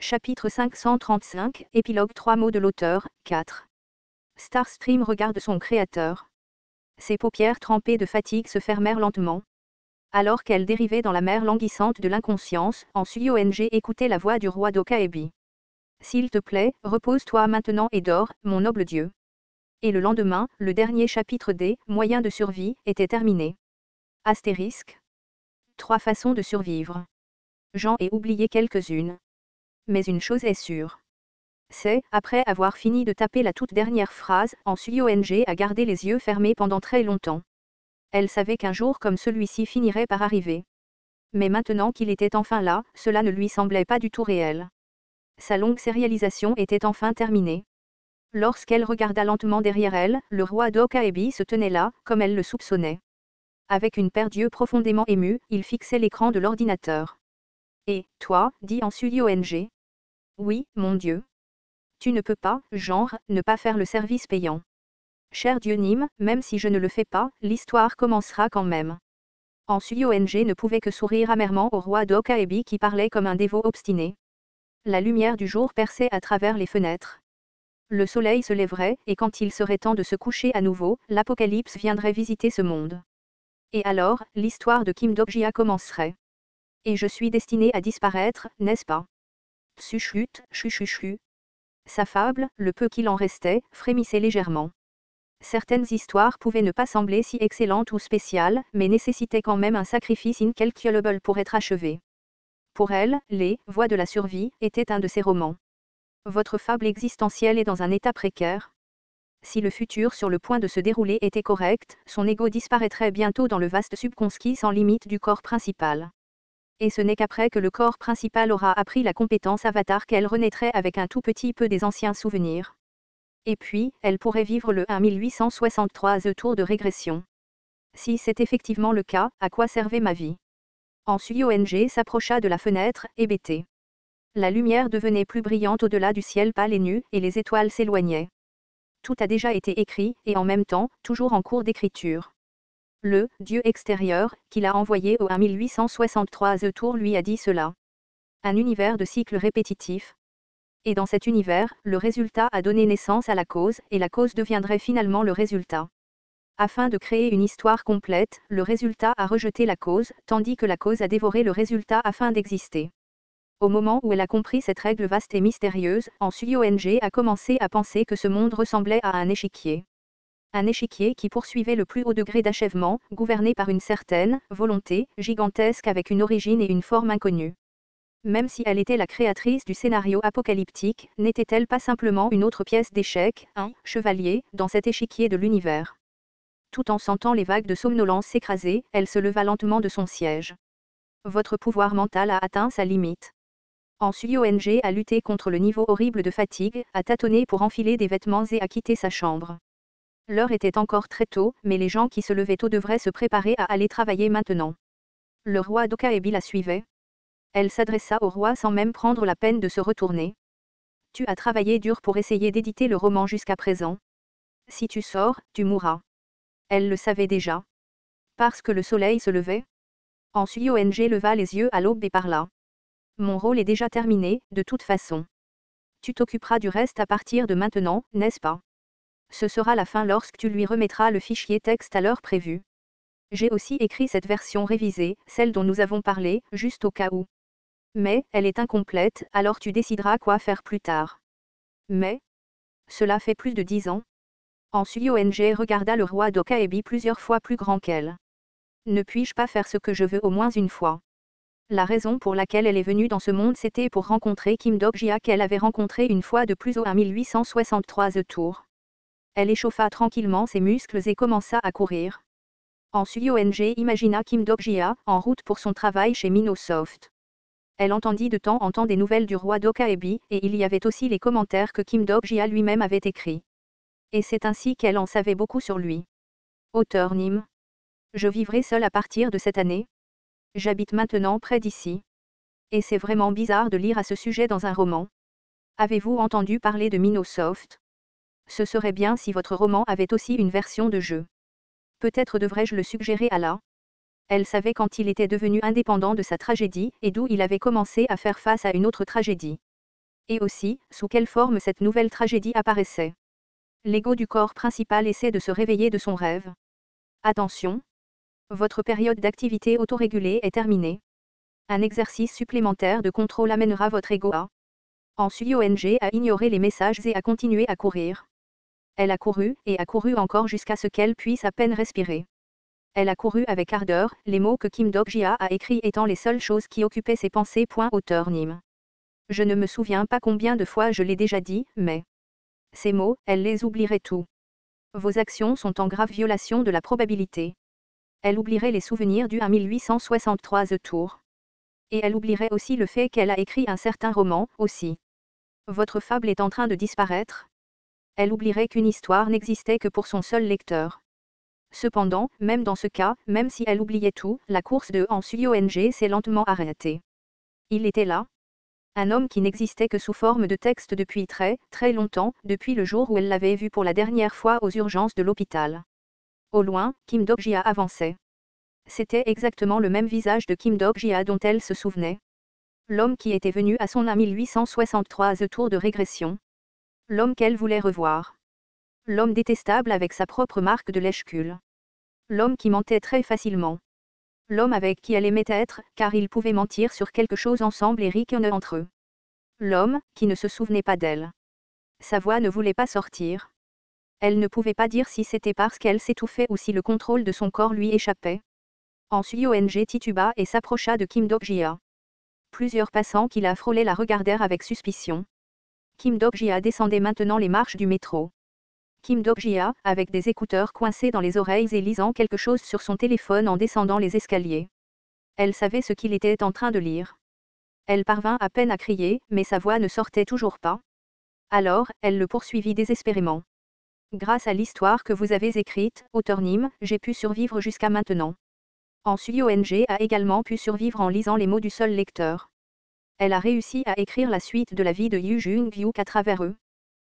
Chapitre 535, épilogue 3 mots de l'auteur, 4. Starstream regarde son créateur. Ses paupières trempées de fatigue se fermèrent lentement. Alors qu'elle dérivait dans la mer languissante de l'inconscience, en Suyong écoutait la voix du roi d'Okaebi. S'il te plaît, repose-toi maintenant et dors, mon noble dieu. Et le lendemain, le dernier chapitre des moyens de survie était terminé. Astérisque. 3 façons de survivre. J'en ai oublié quelques-unes. Mais une chose est sûre. C'est, après avoir fini de taper la toute dernière phrase, en Suyong a gardé les yeux fermés pendant très longtemps. Elle savait qu'un jour comme celui-ci finirait par arriver. Mais maintenant qu'il était enfin là, cela ne lui semblait pas du tout réel. Sa longue sérialisation était enfin terminée. Lorsqu'elle regarda lentement derrière elle, le roi d'Okaebi se tenait là, comme elle le soupçonnait. Avec une paire d'yeux profondément émus, il fixait l'écran de l'ordinateur. « Et, toi, dit en Suyong. Oui, mon Dieu. Tu ne peux pas, genre, ne pas faire le service payant. Cher Dieu Nîmes, même si je ne le fais pas, l'histoire commencera quand même. » En Suyong ne pouvait que sourire amèrement au roi d'Okaebi qui parlait comme un dévot obstiné. La lumière du jour perçait à travers les fenêtres. Le soleil se lèverait, et quand il serait temps de se coucher à nouveau, l'apocalypse viendrait visiter ce monde. Et alors, l'histoire de Kim Dok-jia commencerait. Et je suis destiné à disparaître, n'est-ce pas? Chuchut, chuchuchu. Sa fable, le peu qu'il en restait, frémissait légèrement. Certaines histoires pouvaient ne pas sembler si excellentes ou spéciales, mais nécessitaient quand même un sacrifice incalculable pour être achevées. Pour elle, Les Voies de la survie était un de ses romans. Votre fable existentielle est dans un état précaire. Si le futur sur le point de se dérouler était correct, son ego disparaîtrait bientôt dans le vaste subconscient sans limite du corps principal. Et ce n'est qu'après que le corps principal aura appris la compétence avatar qu'elle renaîtrait avec un tout petit peu des anciens souvenirs. Et puis, elle pourrait vivre le 1863e tour de régression. Si c'est effectivement le cas, à quoi servait ma vie? En Suyong s'approcha de la fenêtre, hébété. La lumière devenait plus brillante au-delà du ciel pâle et nu, et les étoiles s'éloignaient. Tout a déjà été écrit, et en même temps, toujours en cours d'écriture. Le Dieu extérieur, qu'il a envoyé au 1863e tour lui a dit cela. Un univers de cycles répétitifs. Et dans cet univers, le résultat a donné naissance à la cause, et la cause deviendrait finalement le résultat. Afin de créer une histoire complète, le résultat a rejeté la cause, tandis que la cause a dévoré le résultat afin d'exister. Au moment où elle a compris cette règle vaste et mystérieuse, en Suyong a commencé à penser que ce monde ressemblait à un échiquier. Un échiquier qui poursuivait le plus haut degré d'achèvement, gouverné par une certaine volonté gigantesque avec une origine et une forme inconnues. Même si elle était la créatrice du scénario apocalyptique, n'était-elle pas simplement une autre pièce d'échec, un chevalier, dans cet échiquier de l'univers? Tout en sentant les vagues de somnolence s'écraser, elle se leva lentement de son siège. Votre pouvoir mental a atteint sa limite. En Suyong a lutté contre le niveau horrible de fatigue, a tâtonné pour enfiler des vêtements et a quitté sa chambre. L'heure était encore très tôt, mais les gens qui se levaient tôt devraient se préparer à aller travailler maintenant. Le roi d'Okaebi la suivait. Elle s'adressa au roi sans même prendre la peine de se retourner. Tu as travaillé dur pour essayer d'éditer le roman jusqu'à présent. Si tu sors, tu mourras. Elle le savait déjà. Parce que le soleil se levait. En Suyong leva les yeux à l'aube et parla. Mon rôle est déjà terminé, de toute façon. Tu t'occuperas du reste à partir de maintenant, n'est-ce pas? Ce sera la fin lorsque tu lui remettras le fichier texte à l'heure prévue. J'ai aussi écrit cette version révisée, celle dont nous avons parlé, juste au cas où. Mais, elle est incomplète, alors tu décideras quoi faire plus tard. Mais, cela fait plus de 10 ans. En Suyong regarda le roi d'Okaebi plusieurs fois plus grand qu'elle. Ne puis-je pas faire ce que je veux au moins une fois? La raison pour laquelle elle est venue dans ce monde c'était pour rencontrer Kim Dok-jia qu'elle avait rencontré une fois de plus au 1863e tour. Elle échauffa tranquillement ses muscles et commença à courir. En Suyong imagina Kim Dok-jia, en route pour son travail chez Microsoft. Elle entendit de temps en temps des nouvelles du roi d'Okaebi, et il y avait aussi les commentaires que Kim Dok-jia lui-même avait écrits. Et c'est ainsi qu'elle en savait beaucoup sur lui. Auteur Nîmes. Je vivrai seule à partir de cette année. J'habite maintenant près d'ici. Et c'est vraiment bizarre de lire à ce sujet dans un roman. Avez-vous entendu parler de Microsoft? Ce serait bien si votre roman avait aussi une version de jeu. Peut-être devrais-je le suggérer à la. Elle savait quand il était devenu indépendant de sa tragédie, et d'où il avait commencé à faire face à une autre tragédie. Et aussi, sous quelle forme cette nouvelle tragédie apparaissait. L'ego du corps principal essaie de se réveiller de son rêve. Attention! Votre période d'activité autorégulée est terminée. Un exercice supplémentaire de contrôle amènera votre ego en SUIONG à ignorer les messages et à continuer à courir. Elle a couru, et a couru encore jusqu'à ce qu'elle puisse à peine respirer. Elle a couru avec ardeur, les mots que Kim Dok-jia a écrits étant les seules choses qui occupaient ses pensées. Auteur Nîmes. Je ne me souviens pas combien de fois je l'ai déjà dit, mais ces mots, elle les oublierait tout. Vos actions sont en grave violation de la probabilité. Elle oublierait les souvenirs du 1863 The Tour. Et elle oublierait aussi le fait qu'elle a écrit un certain roman, aussi. Votre fable est en train de disparaître. Elle oublierait qu'une histoire n'existait que pour son seul lecteur. Cependant, même dans ce cas, même si elle oubliait tout, la course de en SUIONG s'est lentement arrêtée. Il était là. Un homme qui n'existait que sous forme de texte depuis très, très longtemps, depuis le jour où elle l'avait vu pour la dernière fois aux urgences de l'hôpital. Au loin, Kim Dok-jia avançait. C'était exactement le même visage de Kim Dok-jia dont elle se souvenait. L'homme qui était venu à son 1863 The Tour de régression. L'homme qu'elle voulait revoir. L'homme détestable avec sa propre marque de lèche-cul. L'homme qui mentait très facilement. L'homme avec qui elle aimait être, car ils pouvaient mentir sur quelque chose ensemble et ricaner entre eux. L'homme, qui ne se souvenait pas d'elle. Sa voix ne voulait pas sortir. Elle ne pouvait pas dire si c'était parce qu'elle s'étouffait ou si le contrôle de son corps lui échappait. En SUIONG tituba et s'approcha de Kim Dok-jia. Plusieurs passants qui la frôlaient la regardèrent avec suspicion. Kim Dok-jia descendait maintenant les marches du métro. Kim Dok-jia, avec des écouteurs coincés dans les oreilles et lisant quelque chose sur son téléphone en descendant les escaliers. Elle savait ce qu'il était en train de lire. Elle parvint à peine à crier, mais sa voix ne sortait toujours pas. Alors, elle le poursuivit désespérément. Grâce à l'histoire que vous avez écrite, auteur Nîmes, j'ai pu survivre jusqu'à maintenant. En SUIONG a également pu survivre en lisant les mots du seul lecteur. Elle a réussi à écrire la suite de la vie de Yu Jung-hyuk à travers eux.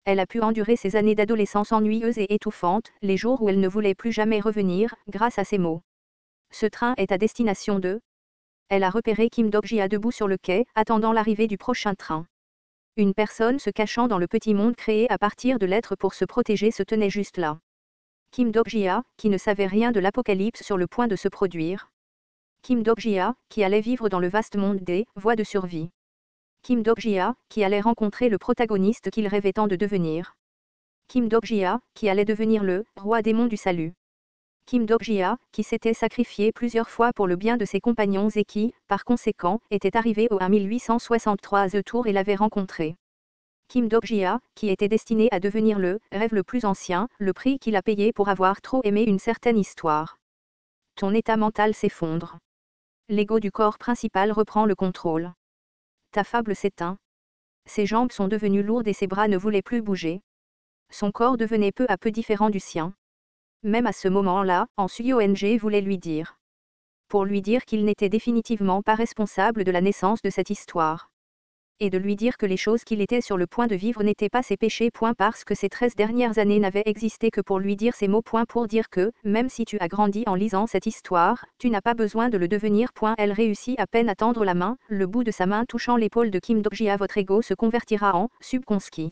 Elle a pu endurer ces années d'adolescence ennuyeuses et étouffantes, les jours où elle ne voulait plus jamais revenir, grâce à ces mots. Ce train est à destination de... Elle a repéré Kim Dok-jia debout sur le quai, attendant l'arrivée du prochain train. Une personne se cachant dans le petit monde créé à partir de l'être pour se protéger se tenait juste là. Kim Dok-jia, qui ne savait rien de l'apocalypse sur le point de se produire. Kim Dok-jia, qui allait vivre dans le vaste monde des voies de survie. Kim Dok-jia, qui allait rencontrer le protagoniste qu'il rêvait tant de devenir. Kim Dok-jia, qui allait devenir le roi démon du salut. Kim Dok-jia, qui s'était sacrifié plusieurs fois pour le bien de ses compagnons et qui, par conséquent, était arrivé au 1863 The Tour et l'avait rencontré. Kim Dok-jia, qui était destiné à devenir le rêve le plus ancien, le prix qu'il a payé pour avoir trop aimé une certaine histoire. Ton état mental s'effondre. L'ego du corps principal reprend le contrôle. Ta fable s'éteint. Ses jambes sont devenues lourdes et ses bras ne voulaient plus bouger. Son corps devenait peu à peu différent du sien. Même à ce moment-là, en SUIONG voulait lui dire. Pour lui dire qu'il n'était définitivement pas responsable de la naissance de cette histoire. Et de lui dire que les choses qu'il était sur le point de vivre n'étaient pas ses péchés. Parce que ces 13 dernières années n'avaient existé que pour lui dire ces mots. Pour dire que, même si tu as grandi en lisant cette histoire, tu n'as pas besoin de le devenir. Elle réussit à peine à tendre la main, le bout de sa main touchant l'épaule de Kim Dok-jia. Votre ego se convertira en subconscient.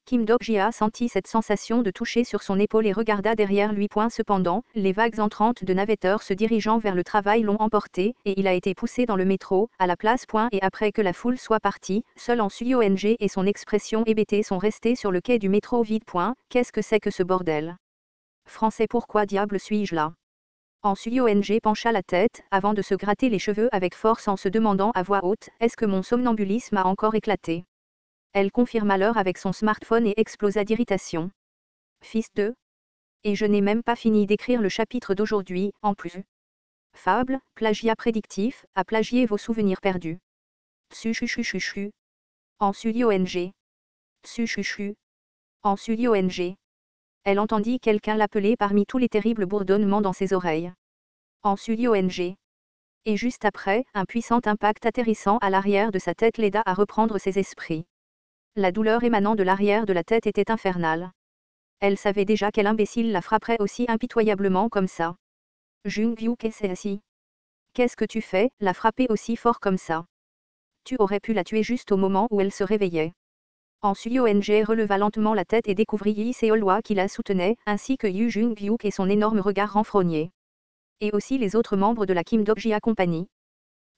Kim Dok-jia sentit cette sensation de toucher sur son épaule et regarda derrière lui. Cependant, les vagues entrantes de navetteurs se dirigeant vers le travail l'ont emporté, et il a été poussé dans le métro, à la place. Et après que la foule soit partie, seul en SUIONG et son expression hébétée sont restés sur le quai du métro vide. Qu'est-ce que c'est que ce bordel? Français, pourquoi diable suis-je là? En SUIONG pencha la tête, avant de se gratter les cheveux avec force en se demandant à voix haute, est-ce que mon somnambulisme a encore éclaté? Elle confirma l'heure avec son smartphone et explosa d'irritation. Fils de... Et je n'ai même pas fini d'écrire le chapitre d'aujourd'hui, en plus. Fable, plagiat prédictif, à plagier vos souvenirs perdus. Tsuchuchuchuchu. En SUIONG. Tsuchuchu. En SUIONG. Elle entendit quelqu'un l'appeler parmi tous les terribles bourdonnements dans ses oreilles. En SUIONG. Et juste après, un puissant impact atterrissant à l'arrière de sa tête l'aida à reprendre ses esprits. La douleur émanant de l'arrière de la tête était infernale. Elle savait déjà quel imbécile la frapperait aussi impitoyablement comme ça. Jung-hyuk s'est assis. Qu'est-ce que tu fais, la frapper aussi fort comme ça? tu aurais pu la tuer juste au moment où elle se réveillait. En Suyong releva lentement la tête et découvrit Yi Seolwa qui la soutenait, ainsi que Yu Jung-hyuk et son énorme regard renfrogné. Et aussi les autres membres de la Kim Dok-ji Company.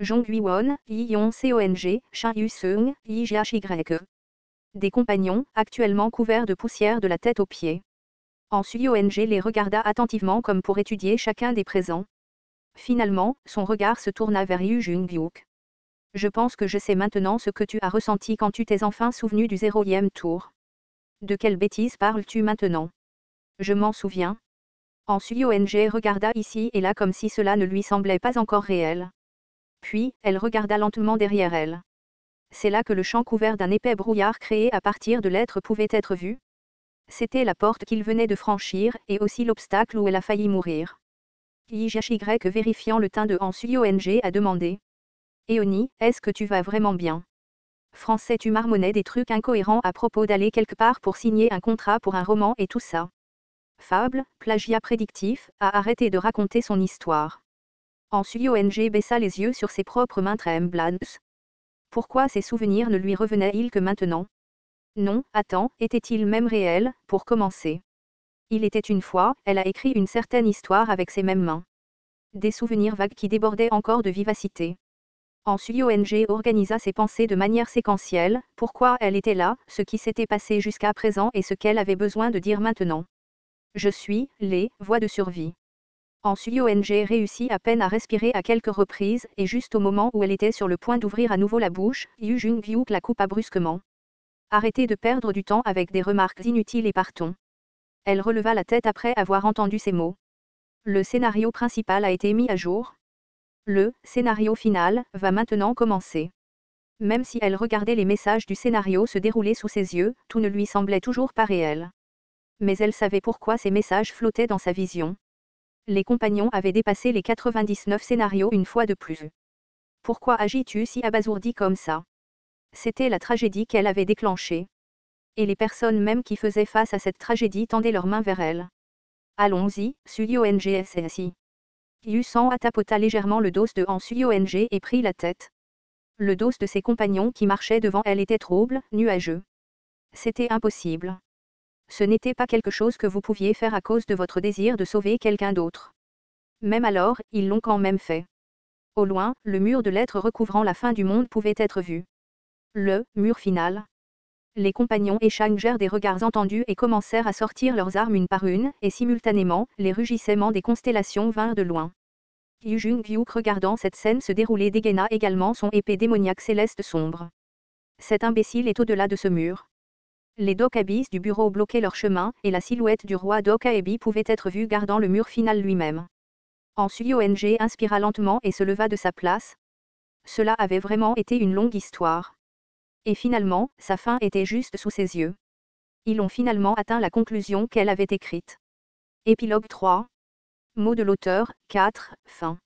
Jong Hui-won, Yi Yong-seong, Shin Yu-seung, Yi Jia-shigre. Des compagnons, actuellement couverts de poussière de la tête aux pieds. En Suyong les regarda attentivement comme pour étudier chacun des présents. Finalement, son regard se tourna vers Yu Jung-hyuk. Je pense que je sais maintenant ce que tu as ressenti quand tu t'es enfin souvenu du 0e tour. De quelle bêtise parles-tu maintenant? Je m'en souviens. En Suyong regarda ici et là comme si cela ne lui semblait pas encore réel. Puis, elle regarda lentement derrière elle. C'est là que le champ couvert d'un épais brouillard créé à partir de l'être pouvait être vu. C'était la porte qu'il venait de franchir, et aussi l'obstacle où elle a failli mourir. Yi Jia-shigre vérifiant le teint de Han Suyong a demandé. Eoni, est-ce que tu vas vraiment bien? Français, tu marmonnais des trucs incohérents à propos d'aller quelque part pour signer un contrat pour un roman et tout ça. Fable, plagiat prédictif, a arrêté de raconter son histoire. Han Suyong baissa les yeux sur ses propres mains tremblantes. Pourquoi ces souvenirs ne lui revenaient-ils que maintenant? Non, attends, étaient-ils même réels, pour commencer? Il était une fois, elle a écrit une certaine histoire avec ses mêmes mains. Des souvenirs vagues qui débordaient encore de vivacité. Han Suyong organisa ses pensées de manière séquentielle, pourquoi elle était là, ce qui s'était passé jusqu'à présent et ce qu'elle avait besoin de dire maintenant. Je suis, les, voies de survie. Han Suyong réussit à peine à respirer à quelques reprises, et juste au moment où elle était sur le point d'ouvrir à nouveau la bouche, Yu Jung-hyuk la coupa brusquement. Arrêtez de perdre du temps avec des remarques inutiles et partons. Elle releva la tête après avoir entendu ces mots. Le scénario principal a été mis à jour. Le scénario final va maintenant commencer. Même si elle regardait les messages du scénario se dérouler sous ses yeux, tout ne lui semblait toujours pas réel. Mais elle savait pourquoi ces messages flottaient dans sa vision. Les compagnons avaient dépassé les 99 scénarios une fois de plus. Pourquoi agis-tu si abasourdi comme ça? C'était la tragédie qu'elle avait déclenchée. Et les personnes même qui faisaient face à cette tragédie tendaient leurs mains vers elle. Allons-y, Suyong-SSI. Yu-san tapota légèrement le dos de Han Suyong et prit la tête. Le dos de ses compagnons qui marchaient devant elle était trouble, nuageux. C'était impossible. Ce n'était pas quelque chose que vous pouviez faire à cause de votre désir de sauver quelqu'un d'autre. Même alors, ils l'ont quand même fait. Au loin, le mur de l'être recouvrant la fin du monde pouvait être vu. Le mur final. Les compagnons échangèrent des regards entendus et commencèrent à sortir leurs armes une par une, et simultanément, les rugissements des constellations vinrent de loin. Yu Jung-hyuk regardant cette scène se dérouler dégaina également son épée démoniaque céleste sombre. Cet imbécile est au-delà de ce mur. Les Dokabis du bureau bloquaient leur chemin, et la silhouette du roi Dokaebi pouvait être vue gardant le mur final lui-même. Han Suyong inspira lentement et se leva de sa place. Cela avait vraiment été une longue histoire. Et finalement, sa fin était juste sous ses yeux. Ils ont finalement atteint la conclusion qu'elle avait écrite. Épilogue 3. Mots de l'auteur, 4, fin.